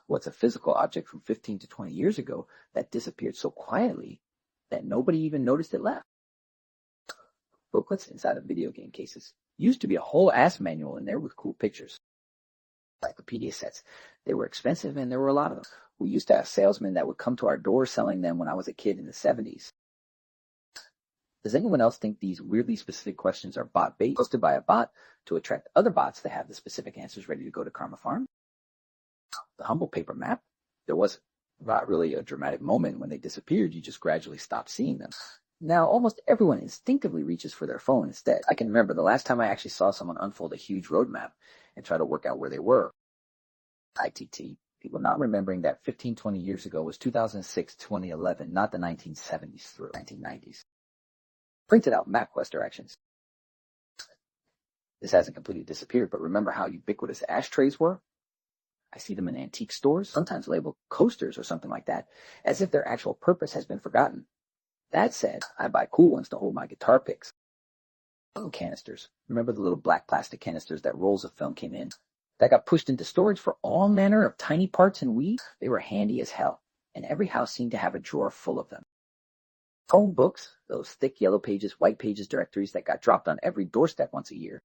What's a physical object from 15 to 20 years ago that disappeared so quietly that nobody even noticed it left? Booklets inside of video game cases. Used to be a whole ass manual in there with cool pictures. Encyclopedia sets. They were expensive and there were a lot of them. We used to have salesmen that would come to our door selling them when I was a kid in the 70s. Does anyone else think these weirdly specific questions are bot bait posted by a bot to attract other bots that have the specific answers ready to go to Karma Farm? The humble paper map? There was not really a dramatic moment when they disappeared. You just gradually stopped seeing them. Now, almost everyone instinctively reaches for their phone instead. I can remember the last time I actually saw someone unfold a huge road map and try to work out where they were. ITT. People not remembering that 15, 20 years ago was 2006, 2011, not the 1970s through 1990s. Printed out MapQuest directions. This hasn't completely disappeared, but remember how ubiquitous ashtrays were? I see them in antique stores, sometimes labeled coasters or something like that, as if their actual purpose has been forgotten. That said, I buy cool ones to hold my guitar picks. Film canisters. Remember the little black plastic canisters that rolls of film came in? That got pushed into storage for all manner of tiny parts and weeds? They were handy as hell, and every house seemed to have a drawer full of them. Phone books, those thick yellow pages, white pages directories that got dropped on every doorstep once a year.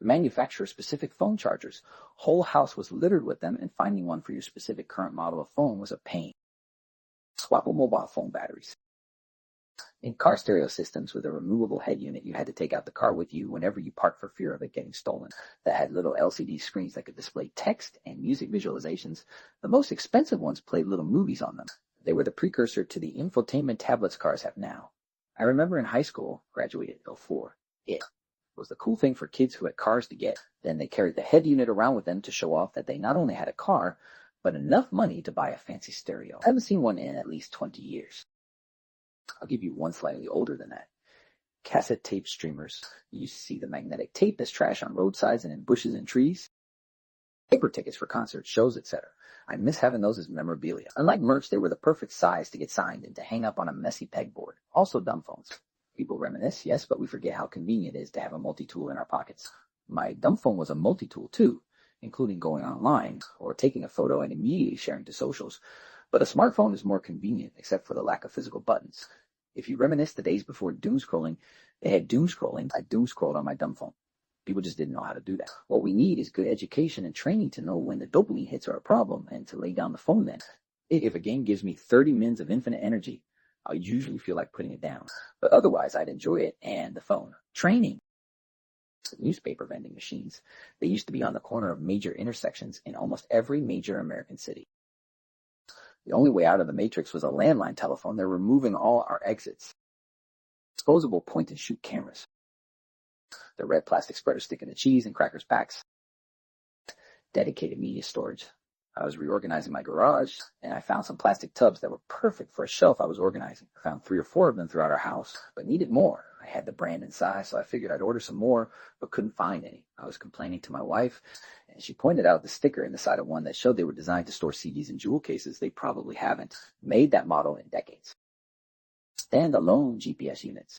Manufacturer-specific phone chargers. Whole house was littered with them, and finding one for your specific current model of phone was a pain. Swappable mobile phone batteries. In car stereo systems with a removable head unit, you had to take out the car with you whenever you parked for fear of it getting stolen. That had little LCD screens that could display text and music visualizations. The most expensive ones played little movies on them. They were the precursor to the infotainment tablets cars have now. I remember in high school, graduated in 2004, it was the cool thing for kids who had cars to get. Then they carried the head unit around with them to show off that they not only had a car, but enough money to buy a fancy stereo. I haven't seen one in at least 20 years. I'll give you one slightly older than that. Cassette tape streamers. You used to see the magnetic tape as trash on roadsides and in bushes and trees. Paper tickets for concerts, shows, etc. I miss having those as memorabilia. Unlike merch, they were the perfect size to get signed and to hang up on a messy pegboard. Also dumb phones. People reminisce, yes, but we forget how convenient it is to have a multi-tool in our pockets. My dumb phone was a multi-tool too, including going online or taking a photo and immediately sharing to socials. But a smartphone is more convenient, except for the lack of physical buttons. If you reminisce the days before doom scrolling, they had doom scrolling. I doom scrolled on my dumb phone. People just didn't know how to do that. What we need is good education and training to know when the dopamine hits are a problem and to lay down the phone then. If a game gives me 30 mins of infinite energy, I'll usually feel like putting it down. But otherwise, I'd enjoy it and the phone. Training. Newspaper vending machines. They used to be on the corner of major intersections in almost every major American city. The only way out of the matrix was a landline telephone. They're removing all our exits. Disposable point-and-shoot cameras. The red plastic spreader sticking the cheese and crackers packs. Dedicated media storage. I was reorganizing my garage, and I found some plastic tubs that were perfect for a shelf I was organizing. I found 3 or 4 of them throughout our house, but needed more. I had the brand and size, so I figured I'd order some more, but couldn't find any. I was complaining to my wife, and she pointed out the sticker in the side of one that showed they were designed to store CDs in jewel cases. They probably haven't made that model in decades. Standalone GPS units.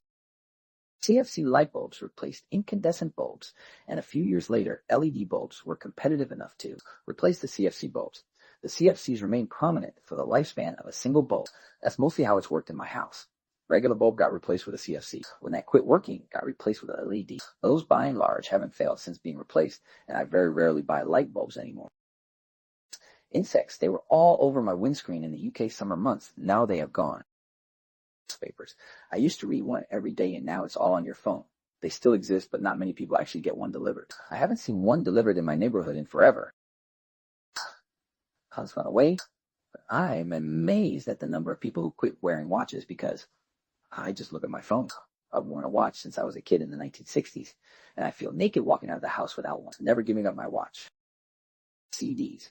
CFC light bulbs replaced incandescent bulbs, and a few years later, LED bulbs were competitive enough to replace the CFC bulbs. The CFCs remained prominent for the lifespan of a single bulb. That's mostly how it's worked in my house. Regular bulb got replaced with a CFC. When that quit working, it got replaced with an LED. Those by and large haven't failed since being replaced, and I very rarely buy light bulbs anymore. Insects, they were all over my windscreen in the UK summer months. Now they have gone. Newspapers. I used to read one every day, and now it's all on your phone. They still exist, but not many people actually get one delivered. I haven't seen one delivered in my neighborhood in forever. Has gone away, but I am amazed at the number of people who quit wearing watches because I just look at my phone. I've worn a watch since I was a kid in the 1960s, and I feel naked walking out of the house without one. Never giving up my watch. CDs.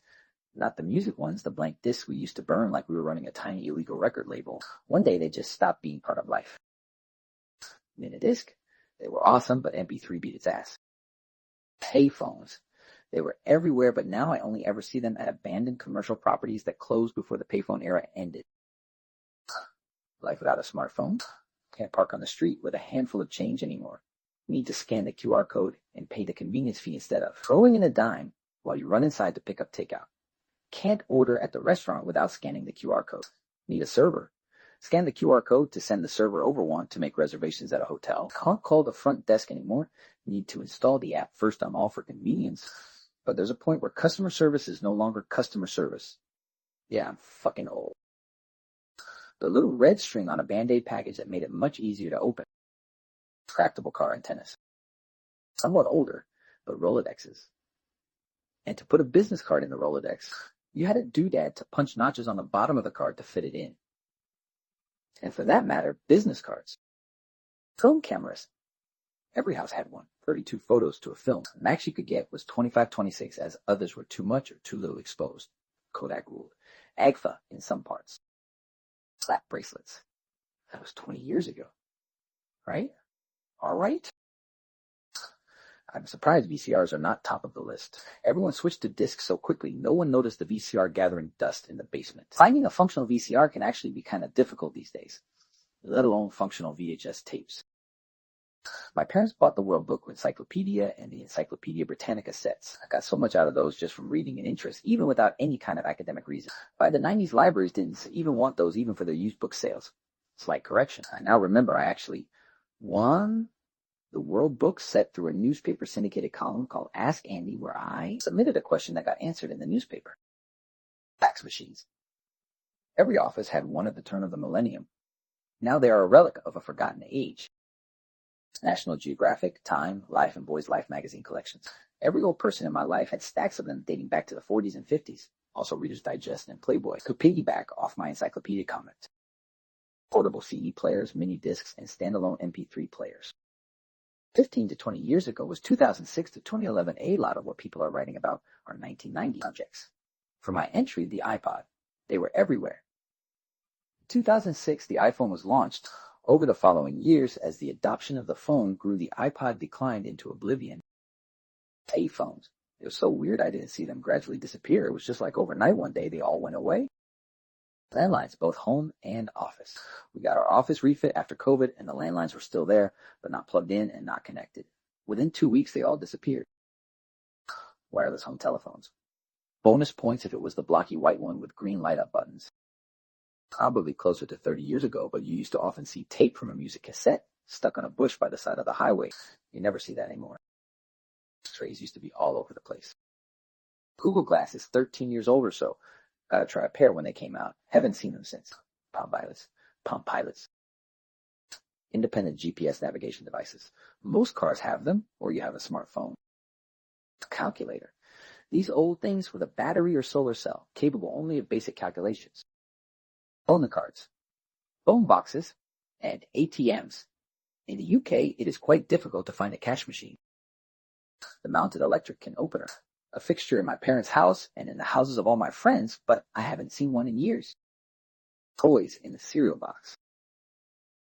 Not the music ones, the blank discs we used to burn like we were running a tiny illegal record label. One day they just stopped being part of life. Minidisc. They were awesome, but MP3 beat its ass. Payphones. They were everywhere, but now I only ever see them at abandoned commercial properties that closed before the payphone era ended. Life without a smartphone. Can't park on the street with a handful of change anymore. Need to scan the QR code and pay the convenience fee instead of throwing in a dime while you run inside to pick up takeout. Can't order at the restaurant without scanning the QR code. Need a server. Scan the QR code to send the server over one to make reservations at a hotel. Can't call the front desk anymore. Need to install the app first time all for convenience. But there's a point where customer service is no longer customer service. Yeah, I'm fucking old. The little red string on a Band-Aid package that made it much easier to open. Retractable car antennas. Somewhat older, but Rolodexes. And to put a business card in the Rolodex, you had a doodad to punch notches on the bottom of the card to fit it in. And for that matter, business cards. Film cameras. Every house had one, 32 photos to a film. The max you could get was 25-26, as others were too much or too little exposed. Kodak ruled. AGFA in some parts. Slap bracelets. That was 20 years ago. Right? All right. I'm surprised VCRs are not top of the list. Everyone switched to discs so quickly, no one noticed the VCR gathering dust in the basement. Finding a functional VCR can actually be kind of difficult these days, let alone functional VHS tapes. My parents bought the World Book Encyclopedia and the Encyclopedia Britannica sets. I got so much out of those just from reading and interest, even without any kind of academic reason. By the 90s, libraries didn't even want those even for their used book sales. Slight correction. I now remember I actually won the World Book set through a newspaper syndicated column called Ask Andy, where I submitted a question that got answered in the newspaper. Fax machines. Every office had one at the turn of the millennium. Now they are a relic of a forgotten age. National Geographic, Time, Life, and Boys Life magazine collections. Every old person in my life had stacks of them dating back to the 40s and 50s. Also Reader's Digest and Playboy could piggyback off my encyclopedia comment. Portable CD players, mini discs, and standalone MP3 players. 15 to 20 years ago was 2006 to 2011. A lot of what people are writing about are 1990 objects. For my entry, the iPod, they were everywhere. In 2006, the iPhone was launched. Over the following years, as the adoption of the phone grew, the iPod declined into oblivion. Payphones. It was so weird I didn't see them gradually disappear. It was just like overnight one day they all went away. Landlines, both home and office. We got our office refit after COVID, and the landlines were still there, but not plugged in and not connected. Within 2 weeks, they all disappeared. Wireless home telephones. Bonus points if it was the blocky white one with green light-up buttons. Probably closer to 30 years ago, but you used to often see tape from a music cassette stuck on a bush by the side of the highway. You never see that anymore. Trays used to be all over the place. Google Glass is 13 years old or so. Gotta try a pair when they came out. Haven't seen them since. Palm Pilots. Independent GPS navigation devices. Most cars have them, or you have a smartphone. A calculator. These old things with a battery or solar cell, capable only of basic calculations. Phone cards. Phone boxes. And ATMs. In the UK, it is quite difficult to find a cash machine. The mounted electric can opener. A fixture in my parents' house and in the houses of all my friends, but I haven't seen one in years. Toys in the cereal box.